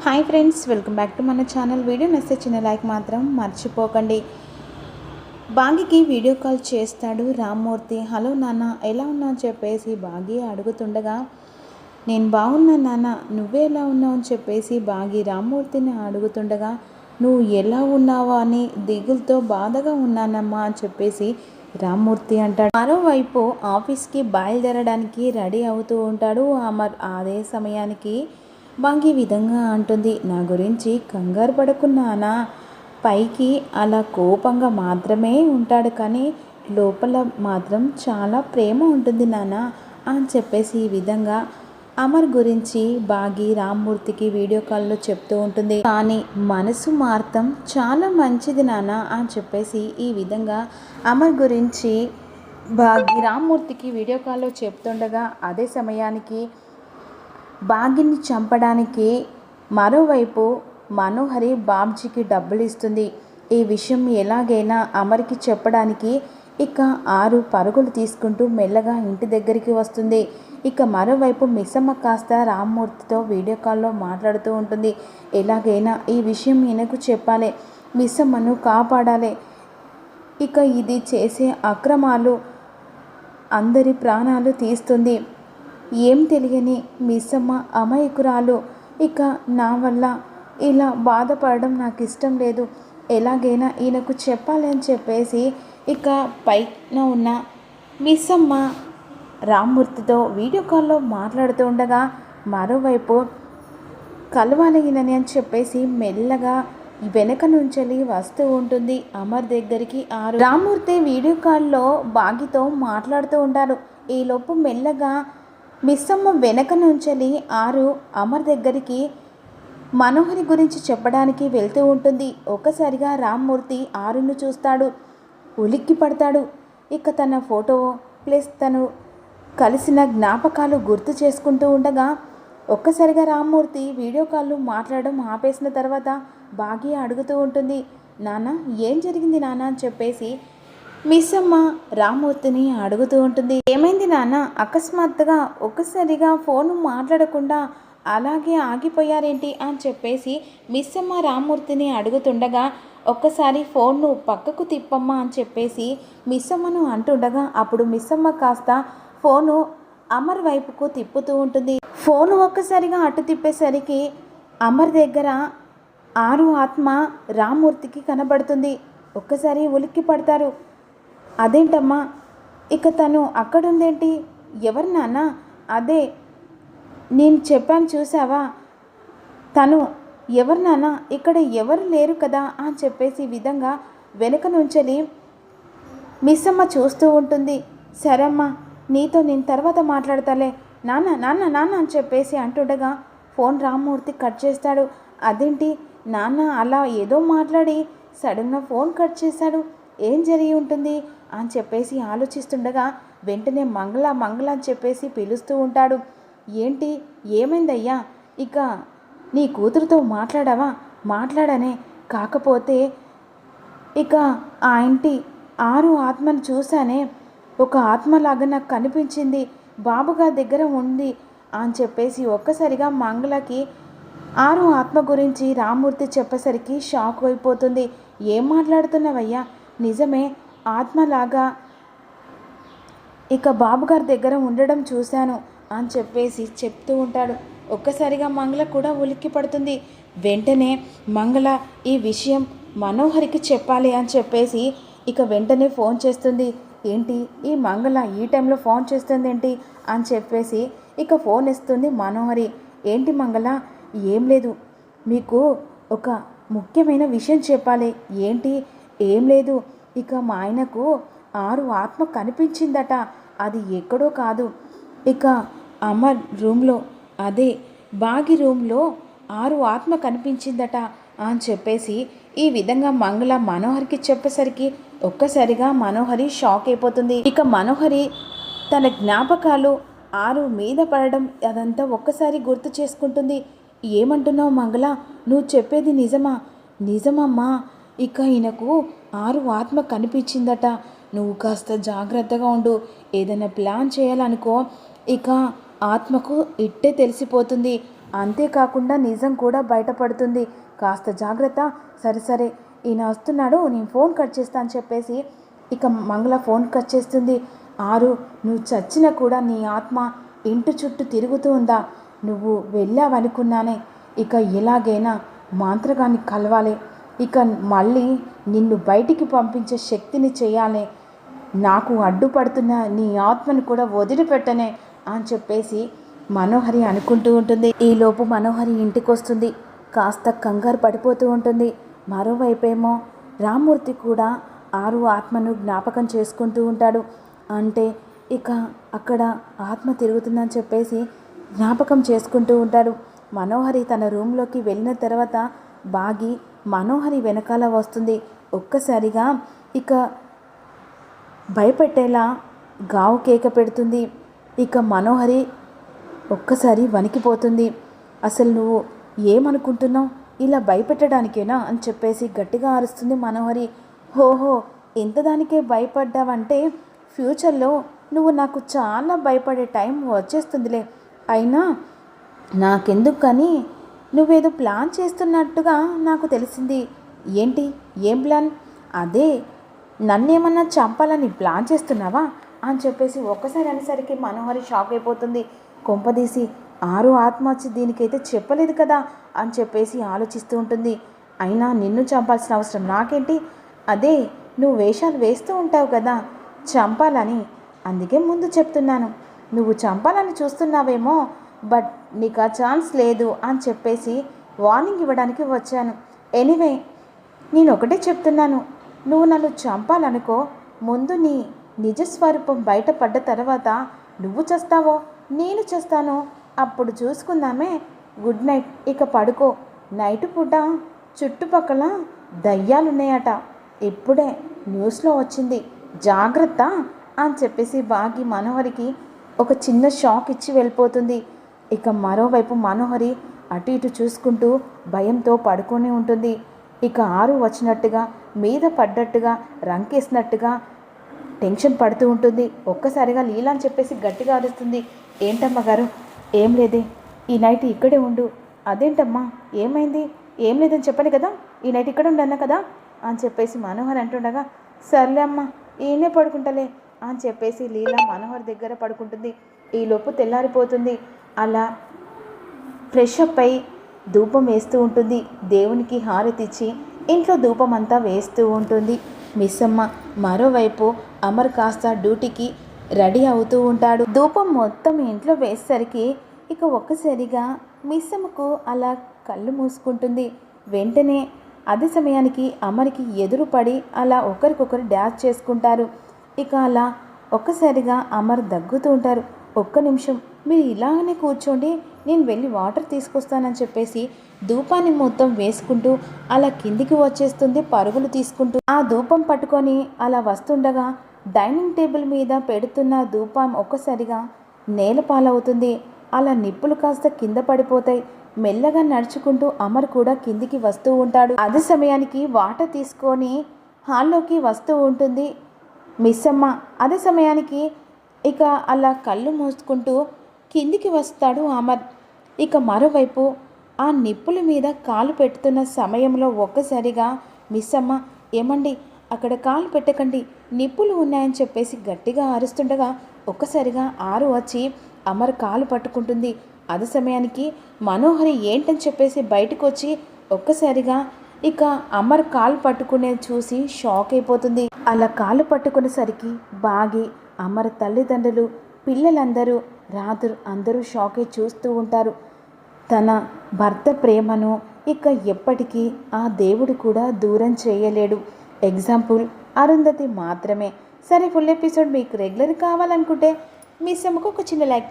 Hi friends, welcome back to మన channel. Video నచ్చితే చిన్న లైక్ మాత్రం మర్చిపోకండి. బాగికి వీడియో కాల్ చేస్తాడు రామ్మూర్తి. హలో నాన్న, ఎలా ఉన్నావు అని చెప్పేసి బాగి అడుగుతుండగా, నేను బాగున్నాను నాన్న, నువ్వే ఎలా ఉన్నావు అని చెప్పేసి బాగి రామ్మూర్తిని అడుగుతుండగా, నువ్వు ఎలా ఉన్నావా అని దిగులతో బాధగా ఉన్నానమ్మా అని చెప్పేసి రామ్మూర్తి అంటాడు. మరోవైపు ఆఫీస్కి బయలుదేరడానికి రెడీ అవుతూ ఉంటాడు అమర్. అదే సమయానికి బాగి విధంగా అంటుంది, నా గురించి కంగారు పడుకున్నానా, పైకి అలా కోపంగా మాత్రమే ఉంటాడు కానీ లోపల మాత్రం చాలా ప్రేమ ఉంటుంది నాన్న అని చెప్పేసి ఈ విధంగా అమర్ గురించి బాగి రామ్మూర్తికి వీడియో కాల్లో చెప్తూ ఉంటుంది. కానీ మనసు మాత్రం చాలా మంచిది నాన్న అని చెప్పేసి ఈ విధంగా అమర్ గురించి బాగి రామ్మూర్తికి వీడియో కాల్లో చెప్తుండగా, అదే సమయానికి బాగిని చంపడానికి మరోవైపు మనోహరి బాబ్జీకి డబ్బులు ఇస్తుంది. ఈ విషయం ఎలాగైనా అమర్కి చెప్పడానికి ఇక ఆరు పరుగులు తీసుకుంటూ మెల్లగా ఇంటి దగ్గరికి వస్తుంది. ఇక మరోవైపు మిస్సమ్మ కాస్త రామ్మూర్తితో వీడియో కాల్లో మాట్లాడుతూ ఉంటుంది. ఎలాగైనా ఈ విషయం ఈయనకు చెప్పాలి, మిస్సమ్మను కాపాడాలి. ఇక ఇది చేసే అక్రమాలు అందరి ప్రాణాలు తీస్తుంది. ఏం తెలియని మిస్సమ్మ అమాయకురాలు. ఇక నా వల్ల ఇలా బాధపడడం నాకు ఇష్టం లేదు, ఎలాగైనా ఈయనకు చెప్పాలి అని చెప్పేసి ఇక పైన ఉన్న మిస్సమ్మ రామ్మూర్తితో వీడియో కాల్లో మాట్లాడుతూ ఉండగా, మరోవైపు కలవాలి ఈయనని అని చెప్పేసి మెల్లగా వెనక నుంచి వస్తూ ఉంటుంది అమర్ దగ్గరికి ఆరు. రామ్మూర్తి వీడియో కాల్లో బాగితో మాట్లాడుతూ ఉంటారు. ఈలోపు మెల్లగా మిస్సమ్మ వెనక నుంచి ఆరు అమర్ దగ్గరికి మనోహరి గురించి చెప్పడానికి వెళ్తూ ఉంటుంది. ఒక్కసారిగా రామ్మూర్తి ఆరును చూస్తాడు, ఉలిక్కి పడతాడు. ఇక తన ఫోటో ప్లస్ తను కలిసిన జ్ఞాపకాలు గుర్తు చేసుకుంటూ ఉండగా, ఒక్కసారిగా రామ్మూర్తి వీడియో కాల్లో మాట్లాడడం ఆపేసిన తర్వాత బాగి అడుగుతూ ఉంటుంది, నాన్న ఏం జరిగింది నాన్న అని చెప్పేసి మిస్సమ్మ రామ్మూర్తిని అడుగుతూ ఉంటుంది. ఏమైంది నాన్న, అకస్మాత్తుగా ఒక్కసారిగా ఫోన్ మాట్లాడకుండా అలాగే ఆగిపోయారేంటి అని చెప్పేసి మిస్సమ్మ రామ్మూర్తిని అడుగుతుండగా, ఒక్కసారి ఫోన్ను పక్కకు తిప్పమ్మా అని చెప్పేసి మిస్సమ్మను అంటుండగా, అప్పుడు మిస్సమ్మ కాస్త ఫోను అమర్ వైపుకు తిప్పుతూ ఉంటుంది. ఫోను ఒక్కసారిగా అటు తిప్పేసరికి అమర్ దగ్గర ఆరు ఆత్మ రామ్మూర్తికి కనబడుతుంది. ఒక్కసారి ఉలిక్కి పడతారు. అదేంటమ్మా, ఇక తను అక్కడుందేంటి, ఎవరు నాన్న, అదే నేను చెప్పాను చూసావా, తను ఎవరు నాన్న, ఇక్కడ ఎవరు లేరు కదా అని చెప్పేసి విధంగా వెనుక నుంచి మిస్సమ్మ చూస్తూ ఉంటుంది. సరే అమ్మా, నీతో నేను తర్వాత మాట్లాడతాలే నాన్న నాన్న నాన్న అని చెప్పేసి అంటుండగా ఫోన్ రామ్మూర్తి కట్ చేస్తాడు. అదేంటి నాన్న అలా ఏదో మాట్లాడి సడన్గా ఫోన్ కట్ చేశాడు, ఏం జరిగి ఉంటుంది అని చెప్పేసి ఆలోచిస్తుండగా వెంటనే మంగళ మంగళ అని చెప్పేసి పిలుస్తూ ఉంటాడు. ఏంటి, ఏమైందయ్యా, ఇక నీ కూతురుతో మాట్లాడావా? మాట్లాడానే, కాకపోతే ఇక ఆ ఇంటి ఆరు ఆత్మను చూశానే, ఒక ఆత్మలాగా నాకు కనిపించింది, బాబుగారి దగ్గర ఉంది అని చెప్పేసి ఒక్కసారిగా మంగళకి ఆరు ఆత్మ గురించి రామ్మూర్తి చెప్పేసరికి షాక్ అయిపోతుంది. ఏం మాట్లాడుతున్నావయ్యా, నిజమే ఆత్మలాగా ఇక బాబుగారి దగ్గర ఉండడం చూశాను అని చెప్పేసి చెప్తూ ఉంటాడు. ఒక్కసారిగా మంగళ కూడా ఉలిక్కి పడుతుంది. వెంటనే మంగళ ఈ విషయం మనోహరికి చెప్పాలి అని చెప్పేసి ఇక వెంటనే ఫోన్ చేస్తుంది. ఏంటి ఈ మంగళ ఈ టైంలో ఫోన్ చేస్తుంది ఏంటి అని చెప్పేసి ఇక ఫోన్ ఇస్తుంది మనోహరి. ఏంటి మంగళ, ఏం లేదు, మీకు ఒక ముఖ్యమైన విషయం చెప్పాలి. ఏంటి, ఏం లేదు, ఇక మా ఆయనకు ఆరు ఆత్మ కనిపించిందట, అది ఎక్కడో కాదు, ఇక అమర్ రూమ్లో, అదే బాగి రూమ్లో ఆరు ఆత్మ కనిపించిందట అని చెప్పేసి ఈ విధంగా మంగళ మనోహరికి చెప్పేసరికి ఒక్కసారిగా మనోహరి షాక్ అయిపోతుంది. ఇక మనోహరి తన జ్ఞాపకాలు ఆరు మీద పడడం అదంతా ఒక్కసారి గుర్తు చేసుకుంటుంది. ఏమంటున్నావు మంగళ, నువ్వు చెప్పేది నిజమా? నిజమమ్మా, ఇక ఈయనకు ఆరు ఆత్మ కనిపించిందట, నువ్వు కాస్త జాగ్రత్తగా ఉండు, ఏదైనా ప్లాన్ చేయాలనుకో ఇక ఆత్మకు ఇట్టే తెలిసిపోతుంది అంతేకాకుండా నిజం కూడా బయటపడుతుంది. కాస్త జాగ్రత్త. సరే సరే, ఈయన వస్తున్నాడు, నేను ఫోన్ కట్ చేస్తా అని చెప్పేసి ఇక మంగళ ఫోన్ కట్ చేస్తుంది. ఆరు, నువ్వు చచ్చినా కూడా నీ ఆత్మ ఇంటి చుట్టూ తిరుగుతూ ఉందా? నువ్వు వెళ్ళావనుకున్నానే. ఇక ఎలాగైనా మాంత్రగాన్ని కలవాలి. ఇక మళ్ళీ నిన్ను బయటికి పంపించే శక్తిని చేయాలి. నాకు అడ్డుపడుతున్న నీ ఆత్మను కూడా వదిలిపెట్టనే అని చెప్పేసి మనోహరి అనుకుంటూ ఉంటుంది. ఈలోపు మనోహరి ఇంటికి వస్తుంది. కాస్త కంగారు పడిపోతూ ఉంటుంది. మరోవైపేమో రామ్మూర్తి కూడా ఆరు ఆత్మను జ్ఞాపకం చేసుకుంటూ ఉంటాడు. అంటే ఇక అక్కడ ఆత్మ తిరుగుతుందని చెప్పేసి జ్ఞాపకం చేసుకుంటూ ఉంటాడు. మనోహరి తన రూమ్లోకి వెళ్ళిన తర్వాత బాగి మనోహరి వెనకాల వస్తుంది. ఒక్కసారిగా ఇక భయపెట్టేలా గావు కేక పెడుతుంది. ఇక మనోహరి ఒక్కసారి వణికిపోతుంది. అసలు నువ్వు ఏమనుకుంటున్నావు? ఇలా భయపెట్టడానికేనా అని చెప్పేసి గట్టిగా అరుస్తుంది మనోహరి. హోహో, ఇంతదానికే భయపడ్డావంటే ఫ్యూచర్లో నువ్వు నాకు చాలా భయపడే టైం వచ్చేస్తుందిలే. అయినా నాకెందుకు కానీ నువ్వేదో ప్లాన్ చేస్తున్నట్టుగా నాకు తెలిసింది. ఏంటి? ఏం ప్లాన్? అదే, నన్నేమన్నా చంపాలని ప్లాన్ చేస్తున్నావా అని చెప్పేసి ఒక్కసారి అనేసరికి మనోహరి షాక్ అయిపోతుంది. కొంపదీసి ఆరు ఆత్మహత్య దీనికైతే చెప్పలేదు కదా అని చెప్పేసి ఆలోచిస్తూ ఉంటుంది. అయినా నిన్ను చంపాల్సిన అవసరం నాకేంటి? అదే, నువ్వు వేషాలు వేస్తూ ఉంటావు కదా చంపాలని, అందుకే ముందు చెప్తున్నాను. నువ్వు చంపాలని చూస్తున్నావేమో, బట్ నీకు ఆ ఛాన్స్ లేదు అని చెప్పేసి వార్నింగ్ ఇవ్వడానికి వచ్చాను. ఎనీవే, నేను ఒకటే చెప్తున్నాను, నువ్వు నన్ను చంపాలనుకో, ముందు నీ నిజస్వరూపం బయటపడ్డ తర్వాత నువ్వు చేస్తావో నేను చేస్తానో అప్పుడు చూసుకుందామే. గుడ్ నైట్, ఇక పడుకో. నైట్ పూట చుట్టుపక్కల దయ్యాలున్నాయట, ఇప్పుడే న్యూస్లో వచ్చింది, జాగ్రత్త అని చెప్పేసి బాగి మనోహరికి ఒక చిన్న షాక్ ఇచ్చి వెళ్ళిపోతుంది. ఇక మరోవైపు మనోహరి అటు ఇటు చూసుకుంటూ భయంతో పడుకొని ఉంటుంది. ఇక ఆరు వచ్చినట్టుగా మీద పడ్డట్టుగా రంకేసినట్టుగా టెన్షన్ పడుతూ ఉంటుంది. ఒక్కసారిగా లీలా అని చెప్పేసి గట్టిగా అరుస్తుంది. ఏంటమ్మా గారు? ఏం లేదే, ఈ నైట్ ఇక్కడే ఉండు. అదేంటమ్మా, ఏమైంది? ఏం లేదని చెప్పాను కదా, ఈ నైట్ ఇక్కడ ఉండన్నా కదా అని చెప్పేసి మనోహర్ అంటుండగా, సర్లే అమ్మ, ఈయనే పడుకుంటలే అని చెప్పేసి లీలా మనోహర్ దగ్గర పడుకుంటుంది. ఈలోపు తెల్లారిపోతుంది. అలా ఫ్రెష్ అప్ అయి ధూపం వేస్తూ ఉంటుంది. దేవునికి హారతిచ్చి ఇంట్లో ధూపం అంతా వేస్తూ ఉంటుంది మిస్సమ్మ. మరోవైపు అమర్ కాస్త డ్యూటీకి రెడీ అవుతూ ఉంటాడు. ధూపం మొత్తం ఇంట్లో వేసేసరికి ఇక ఒక్కసారిగా మిస్సమ్మకు అలా కళ్ళు మూసుకుంటుంది. వెంటనే అదే సమయానికి అమర్కి ఎదురుపడి అలా ఒకరికొకరు డ్యాన్స్ చేసుకుంటారు. ఇక అలా ఒక్కసారిగా అమర్ దగ్గుతూ ఉంటారు. ఒక్క నిమిషం మీరు ఇలాగనే కూర్చోండి, నేను వెళ్ళి వాటర్ తీసుకొస్తానని చెప్పేసి ధూపాన్ని మొత్తం వేసుకుంటూ అలా కిందికి వచ్చేస్తుంది పరుగులు తీసుకుంటూ. ఆ ధూపం పట్టుకొని అలా వస్తుండగా డైనింగ్ టేబుల్ మీద పెడుతున్న ధూపం ఒక్కసారిగా నేల పాలవుతుంది. అలా నిప్పులు కాస్త కింద పడిపోతాయి. మెల్లగా నడుచుకుంటూ అమర్ కూడా కిందికి వస్తూ ఉంటాడు. అదే సమయానికి వాటర్ తీసుకొని హాల్లోకి వస్తూ ఉంటుంది మిస్సమ్మ. అదే సమయానికి ఇక అలా కళ్ళు మూసుకుంటూ కిందికి వస్తాడు అమర్. ఇక మరోవైపు ఆ నిప్పుల మీద కాలు పెడుతున్న సమయంలో ఒక్కసారిగా మిస్సమ్మ, ఏమండి అక్కడ కాలు పెట్టకండి, నిప్పులు ఉన్నాయని చెప్పేసి గట్టిగా అరుస్తుండగా ఒక్కసారిగా ఆరు వచ్చి అమర్ కాలు పట్టుకుంటుంది. అదే సమయానికి మనోహరి ఏంటని చెప్పేసి బయటకు వచ్చి ఒక్కసారిగా ఇక అమర్ కాలు పట్టుకునేది చూసి షాక్ అయిపోతుంది. అలా కాలు పట్టుకునేసరికి బాగి అమర్ తల్లిదండ్రులు పిల్లలందరూ రాత్రి అందరూ షాక్ అయి చూస్తూ ఉంటారు. తన భర్త ప్రేమను ఇక ఎప్పటికీ ఆ దేవుడు కూడా దూరం చేయలేడు. ఎగ్జాంపుల్ అరుంధతి మాత్రమే. సరే, ఫుల్ ఎపిసోడ్ మీకు రెగ్యులర్ కావాలనుకుంటే మీ సమ్మకు ఒక చిన్న లైక్